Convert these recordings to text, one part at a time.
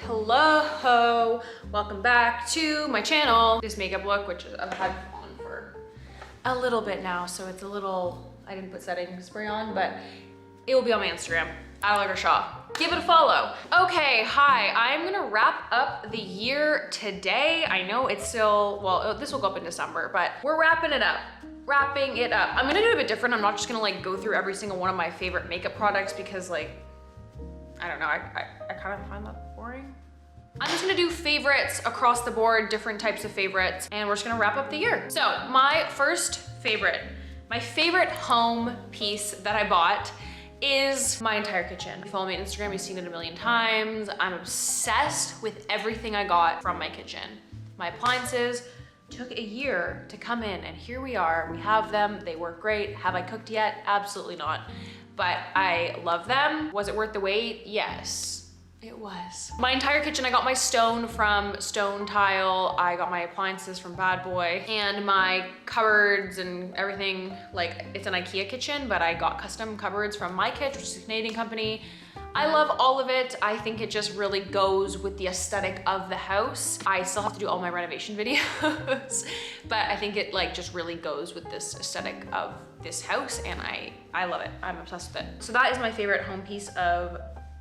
Hello, welcome back to my channel. This makeup look, which I've had on for a little bit now, so it's a little, I didn't put setting spray on, but it will be on my Instagram, @LigerShaw. Give it a follow. Okay, hi, I'm gonna wrap up the year today. I know it's still, well, this will go up in December, but we're wrapping it up. I'm gonna do it a bit different. I'm not just gonna like go through every single one of my favorite makeup products because like, I don't know, I kind of find that boring. I'm just gonna do favorites across the board, different types of favorites, and we're just gonna wrap up the year. So my first favorite, my favorite home piece that I bought is my entire kitchen. If you follow me on Instagram, you've seen it a million times. I'm obsessed with everything I got from my kitchen. My appliances took a year to come in, and here we are. We have them, they work great. Have I cooked yet? Absolutely not. But I love them. Was it worth the wait? Yes, it was. My entire kitchen, I got my stone from Stone Tile. I got my appliances from Bad Boy, and my cupboards and everything, like it's an IKEA kitchen, but I got custom cupboards from My Kitch, which is a Canadian company. I love all of it. I think it just really goes with the aesthetic of the house. I still have to do all my renovation videos, but I think it like just really goes with this aesthetic of this house, and I love it. I'm obsessed with it. So that is my favorite home piece of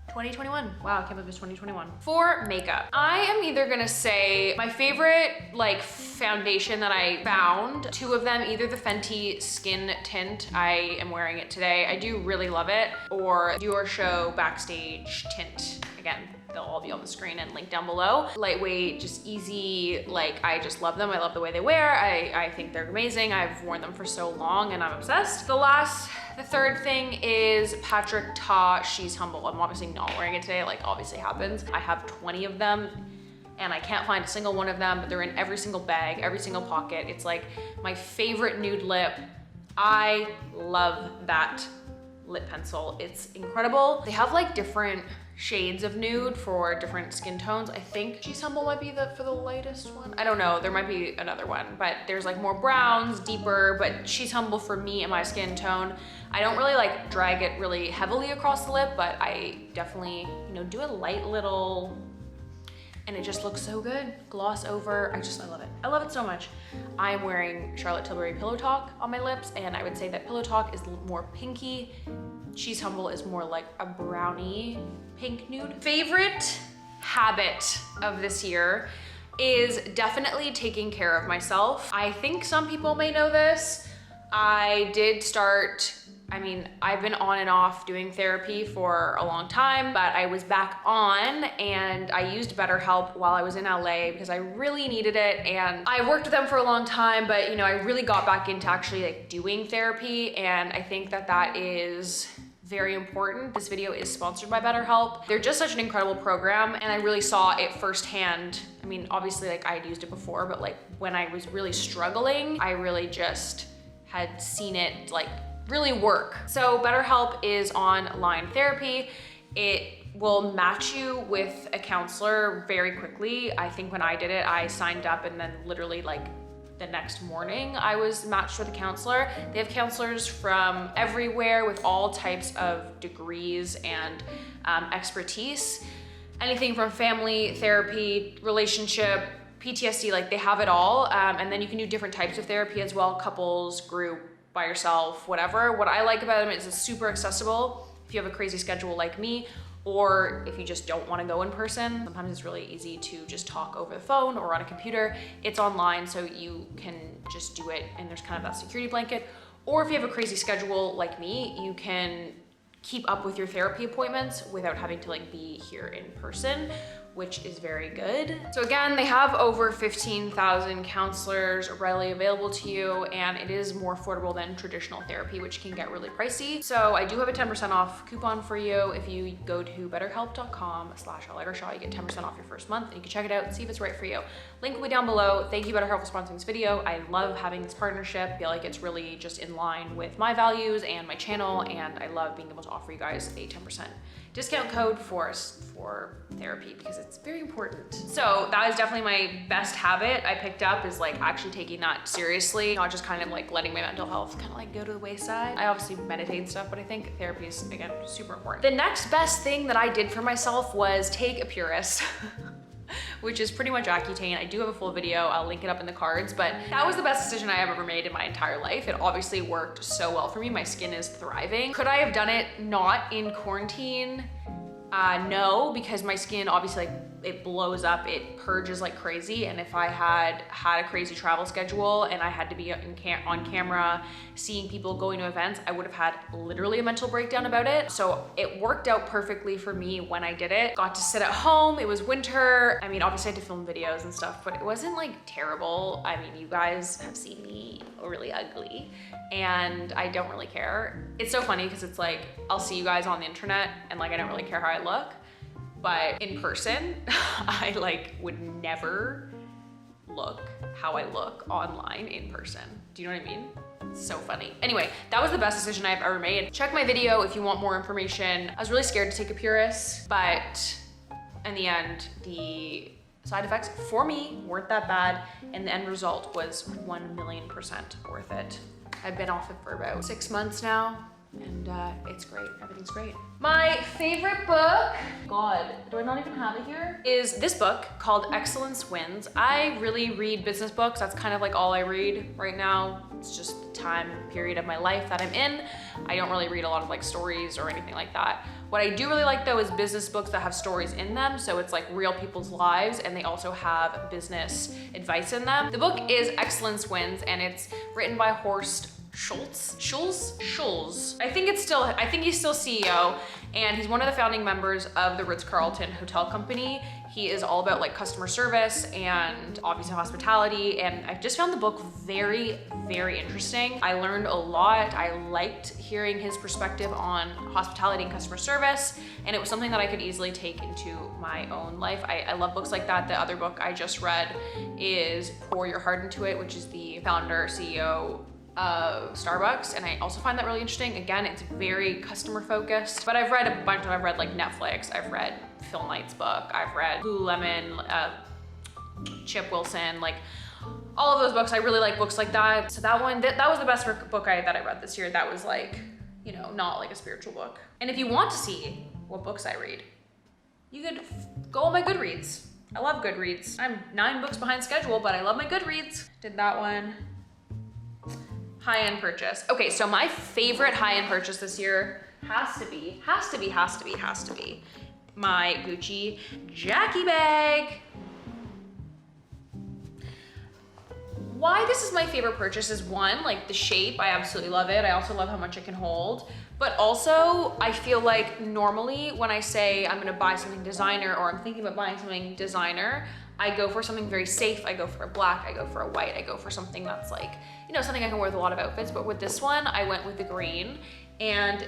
2021. Wow, I can't believe it's 2021. For makeup, I am either gonna say my favorite like foundation that I found, two of them, either the Fenty Skin Tint, I am wearing it today, I do really love it, or Your Show Backstage Tint. Again, they'll all be on the screen and linked down below. Lightweight, just easy, like I just love them. I love the way they wear. I think they're amazing. I've worn them for so long and I'm obsessed. The third thing is Patrick Ta She's Humble. I'm obviously not wearing it today, like obviously happens. I have 20 of them and I can't find a single one of them, but they're in every single bag, every single pocket. It's like my favorite nude lip. I love that lip pencil. It's incredible. They have like different shades of nude for different skin tones. I think She's Humble might be for the lightest one. I don't know, there might be another one, but there's like more browns, deeper, but She's Humble for me and my skin tone. I don't really like drag it really heavily across the lip, but I definitely, you know, do a light little, and it just looks so good. Gloss over, I love it. I love it so much. I'm wearing Charlotte Tilbury Pillow Talk on my lips, and I would say that Pillow Talk is more pinky. She's Humble is more like a brownie pink nude. Favorite habit of this year is definitely taking care of myself. I think some people may know this. I did start, I've been on and off doing therapy for a long time, but I was back on and I used BetterHelp while I was in LA because I really needed it. And I worked with them for a long time, but you know, I really got back into actually like doing therapy. And I think that that is very important. This video is sponsored by BetterHelp. They're just such an incredible program, and I really saw it firsthand. Obviously like I'd used it before, but like when I was really struggling, I really just had seen it like really work. So BetterHelp is online therapy. It will match you with a counselor very quickly. I think when I did it, I signed up and then literally like the next morning I was matched with a counselor. They have counselors from everywhere with all types of degrees and expertise. Anything from family, therapy, relationship, PTSD, like they have it all. And then you can do different types of therapy as well, couples, group, by yourself, whatever. What I like about them is it's super accessible if you have a crazy schedule like me, or if you just don't want to go in person. Sometimes it's really easy to just talk over the phone or on a computer. It's online, so you can just do it, and there's kind of that security blanket. Or if you have a crazy schedule like me, you can keep up with your therapy appointments without having to like be here in person, which is very good. So again, they have over 15,000 counselors readily available to you, and it is more affordable than traditional therapy, which can get really pricey. So I do have a 10% off coupon for you. If you go to betterhelp.com/LigerShaw, you get 10% off your first month, and you can check it out and see if it's right for you. Link will be down below. Thank you, BetterHelp, for sponsoring this video. I love having this partnership. I feel like it's really just in line with my values and my channel, and I love being able to offer you guys a 10% discount code for therapy because it's very important. So that is definitely my best habit I picked up, is like actually taking that seriously, not just kind of like letting my mental health kind of like go to the wayside. I obviously meditate and stuff, but I think therapy is, again, super important. The next best thing that I did for myself was take a Purist. Which is pretty much Accutane. I do have a full video, I'll link it up in the cards, but that was the best decision I have ever made in my entire life. It obviously worked so well for me. My skin is thriving. Could I have done it not in quarantine? No, because my skin obviously like it blows up, it purges like crazy. And if I had a crazy travel schedule and I had to be on camera seeing people going to events, I would have had literally a mental breakdown about it. So it worked out perfectly for me when I did it. Got to sit at home, it was winter. I mean, obviously I had to film videos and stuff, but it wasn't like terrible. I mean, you guys have seen me really ugly and I don't really care. It's so funny because it's like, I'll see you guys on the internet and like, I don't really care how I look. But in person, I like would never look how I look online in person. Do you know what I mean? It's so funny. Anyway, that was the best decision I've ever made. Check my video if you want more information. I was really scared to take a Purist, but in the end, the side effects for me weren't that bad, and the end result was 1,000,000% worth it. I've been off it for about 6 months now, and it's great, everything's great. My favorite book, God, do I not even have it here? Is this book called Excellence Wins. I really read business books. That's kind of like all I read right now. It's just the time period of my life that I'm in. I don't really read a lot of like stories or anything like that. What I do really like though is business books that have stories in them. So it's like real people's lives, and they also have business advice in them. The book is Excellence Wins, and it's written by Horst Schulze. I think he's still CEO, and he's one of the founding members of the Ritz-Carlton Hotel Company. He is all about like customer service and obviously hospitality, and I just found the book very, very interesting. I learned a lot. I liked hearing his perspective on hospitality and customer service, and it was something that I could easily take into my own life. I love books like that. The other book I just read is Pour Your Heart Into It, which is the founder, CEO of Starbucks, and I also find that really interesting. Again, it's very customer focused, but I've read a bunch of, I've read like Netflix, I've read Phil Knight's book, I've read Lululemon, Chip Wilson, like all of those books. I really like books like that. So that one, that was the best book that I read this year. That was like, you know, not like a spiritual book. And if you want to see what books I read, you could go on my Goodreads. I love Goodreads. I'm 9 books behind schedule, but I love my Goodreads. Did that one. HighEnd purchase. Okay, so my favorite HighEnd purchase this year has to be my Gucci Jackie bag. Why this is my favorite purchase is, one, like the shape, I absolutely love it. I also love how much it can hold. But also, I feel like normally when I say I'm gonna buy something designer, or I'm thinking about buying something designer, I go for something very safe. I go for a black, I go for a white, I go for something that's like, you know, something I can wear with a lot of outfits. But with this one, I went with the green, and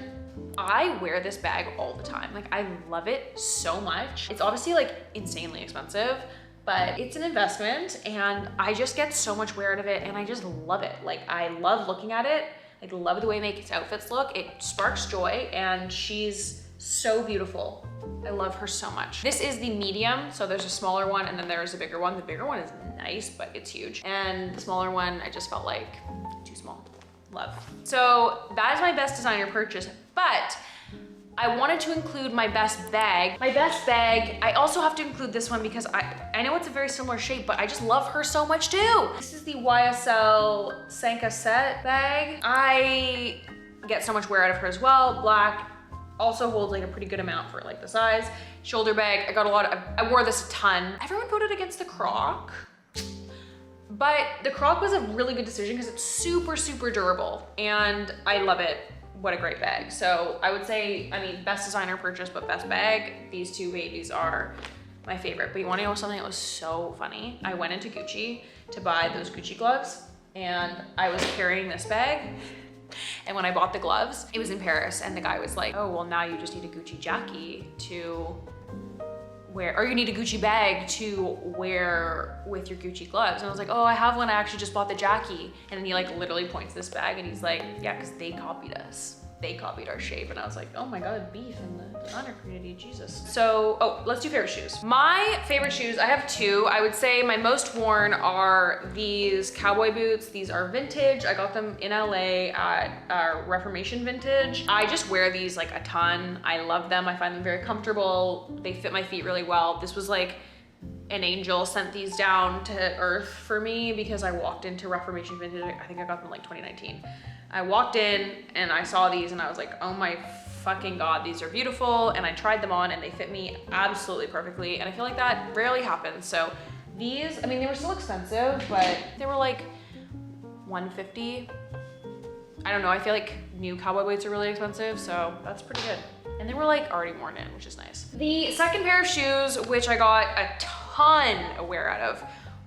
I wear this bag all the time. Like, I love it so much. It's obviously like insanely expensive, but it's an investment, and I just get so much wear out of it, and I just love it. Like, I love looking at it. I love the way it makes outfits look. It sparks joy, and she's so beautiful. I love her so much. This is the medium, so there's a smaller one and then there's a bigger one. The bigger one is nice, but it's huge. And the smaller one, I just felt like too small. Love. So that is my best designer purchase, but I wanted to include my best bag. My best bag, I also have to include this one because I know it's a very similar shape, but I just love her so much too. This is the YSL Sanka Set bag. I get so much wear out of her as well. Black, also holds like a pretty good amount for like the size. Shoulder bag, I wore this a ton. Everyone voted against the Croc, but the Croc was a really good decision because it's super, super durable, and I love it. What a great bag. So I would say, I mean, best designer purchase, but best bag, these two babies are my favorite. But you wanna know something that was so funny? I went into Gucci to buy those Gucci gloves, and I was carrying this bag. And when I bought the gloves, it was in Paris, and the guy was like, oh, well, now you just need a Gucci Jackie to wear, or you need a Gucci bag to wear with your Gucci gloves. And I was like, oh, I have one, I actually just bought the Jackie. And then he like literally points this bag, and he's like, yeah, because they copied us. they copied our shape, and I was like, oh my God, beef in the designer community, Jesus. So, oh, let's do favorite shoes. My favorite shoes, I have two. I would say my most worn are these Cowboy boots. These are vintage. I got them in LA at Reformation Vintage. I just wear these like a ton. I love them. I find them very comfortable. They fit my feet really well. This was like an angel sent these down to earth for me because I walked into Reformation Vintage. I think I got them like 2019. I walked in and I saw these and I was like, oh my fucking God, these are beautiful. And I tried them on and they fit me absolutely perfectly. And I feel like that rarely happens. So these, I mean, they were still expensive, but they were like $150. I don't know, I feel like new Cowboy boots are really expensive, so that's pretty good. And they were like already worn in, which is nice. The second pair of shoes, which I got a ton of wear out of,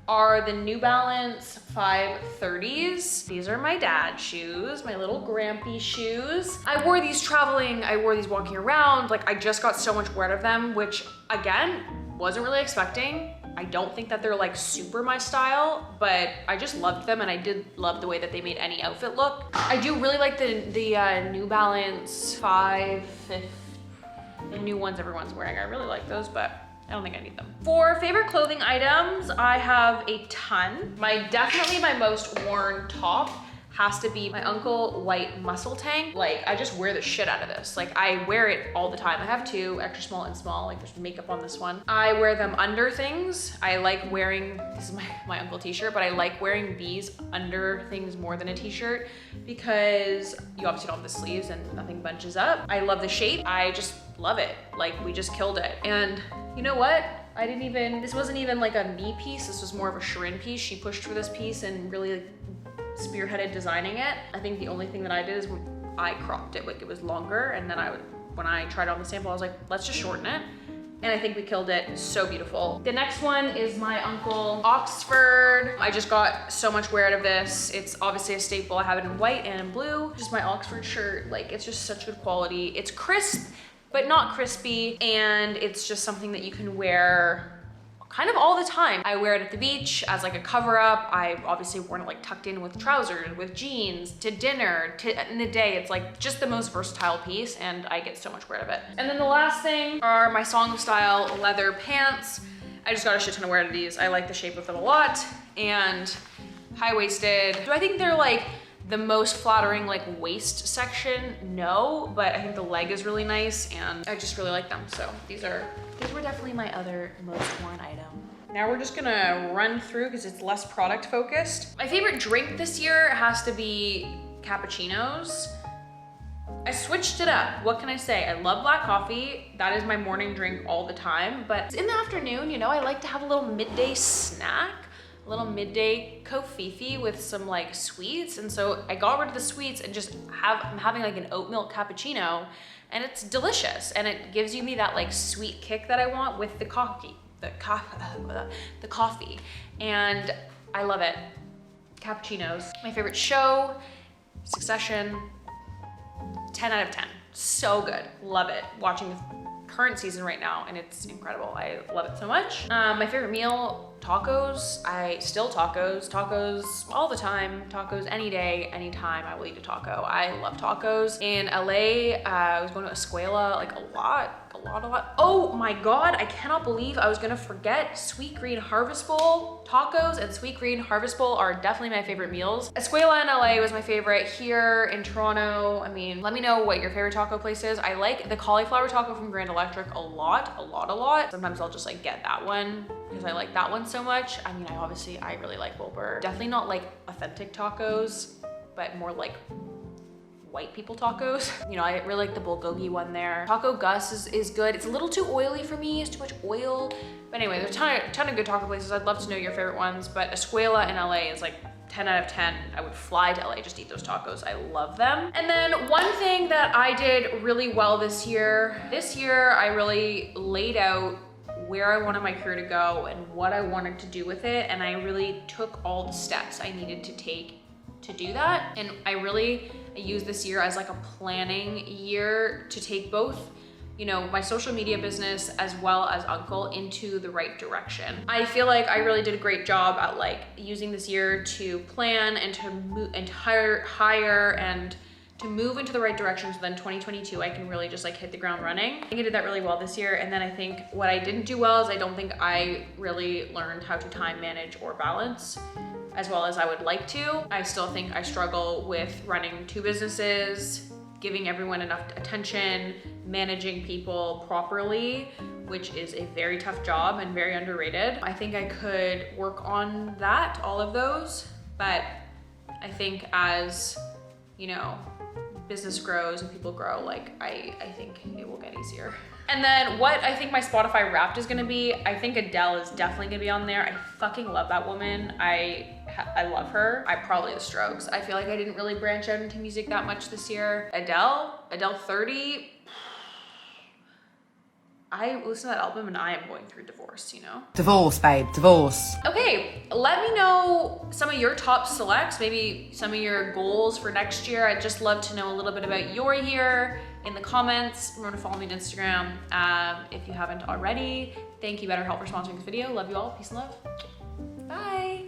are the New Balance 530s. These are my dad's shoes, my little grampy shoes. I wore these traveling, I wore these walking around. Like I just got so much wear out of them, which again, wasn't really expecting. I don't think that they're like super my style, but I just loved them and I did love the way that they made any outfit look. I do really like the New Balance 550, the new ones everyone's wearing. I really like those, but I don't think I need them. For favorite clothing items, I have a ton. Definitely my most worn top has to be my Uncle white muscle tank. Like I just wear the shit out of this. Like I wear it all the time. I have two, extra small and small. Like there's makeup on this one. I wear them under things. I like wearing, this is my Uncle t-shirt, but I like wearing these under things more than a t-shirt because you obviously don't have the sleeves and nothing bunches up. I love the shape. I just love it. Like we just killed it. And you know what? This wasn't even like a me piece. This was more of a Sharon piece. She pushed for this piece and really spearheaded designing it. I think the only thing that I did is I cropped it, like it was longer, and then when I tried on the sample, I was like, let's just shorten it. And I think we killed it. So beautiful. The next one is my Uncle Oxford. I just got so much wear out of this. It's obviously a staple. I have it in white and in blue. Just my Oxford shirt. Like it's just such good quality. It's crisp, but not crispy. And it's just something that you can wear kind of all the time. I wear it at the beach as like a cover up. I've obviously worn it like tucked in with trousers, with jeans, to dinner, in the day. It's like just the most versatile piece and I get so much wear out of it. And then the last thing are my Song of Style leather pants. I just got a shit ton of wear out of these. I like the shape of them a lot and high-waisted. Do I think they're like the most flattering like waist section? No, but I think the leg is really nice and I just really like them. So these were definitely my other most worn item. Now we're just gonna run through because it's less product focused. My favorite drink this year has to be cappuccinos. I switched it up. What can I say? I love black coffee. That is my morning drink all the time, but in the afternoon, you know, I like to have a little midday snack, a little midday kofifi with some like sweets. And so I got rid of the sweets and I'm having like an oat milk cappuccino and it's delicious. And it gives me that like sweet kick that I want with the coffee, the coffee. And I love it. Cappuccinos. My favorite show, Succession, 10 out of 10. So good, love it. Watching the current season right now and it's incredible. I love it so much. My favorite meal, tacos. Tacos all the time. Tacos any day, anytime I will eat a taco. I love tacos. In LA, I was going to Escuela like a lot. Oh my God, I cannot believe I was gonna forget Sweet Green Harvest Bowl. Tacos and Sweet Green Harvest Bowl are definitely my favorite meals. Escuela in LA was my favorite. Here in Toronto, I mean, let me know what your favorite taco place is. I like the cauliflower taco from Grand Electric a lot. Sometimes I'll just like get that one because I like that one so much. I mean, I really like Wilbur. Definitely not like authentic tacos, but more like white people tacos. You know, I really like the bulgogi one there. Taco Gus is good. It's a little too oily for me. It's too much oil. But anyway, there's a ton of good taco places. I'd love to know your favorite ones, but Escuela in LA is like 10 out of 10. I would fly to LA just to eat those tacos. I love them. And then one thing that I did really well this year I really laid out where I wanted my career to go and what I wanted to do with it. And I really took all the steps I needed to take to do that. And I used this year as like a planning year to take both, you know, my social media business as well as Uncle into the right direction. I feel like I really did a great job at like using this year to plan and to hire and to move into the right direction so then 2022 I can really just like hit the ground running. I think I did that really well this year. And then I think what I didn't do well is I don't think I really learned how to time manage or balance as well as I would like to. I still think I struggle with running 2 businesses, giving everyone enough attention, managing people properly, which is a very tough job and very underrated. I think I could work on that, all of those, but I think as, you know, business grows and people grow, like I think it will get easier. And then what I think my Spotify Wrapped is gonna be, I think Adele is definitely gonna be on there. I fucking love that woman. I love her. Probably the Strokes. I feel like I didn't really branch out into music that much this year. Adele 30. I listened to that album and I am going through divorce, you know? Divorce, babe, divorce. Okay, let me know some of your top selects, maybe some of your goals for next year. I'd just love to know a little bit about your year in the comments. Remember to follow me on Instagram if you haven't already. Thank you, BetterHelp, for sponsoring this video. Love you all. Peace and love. Bye.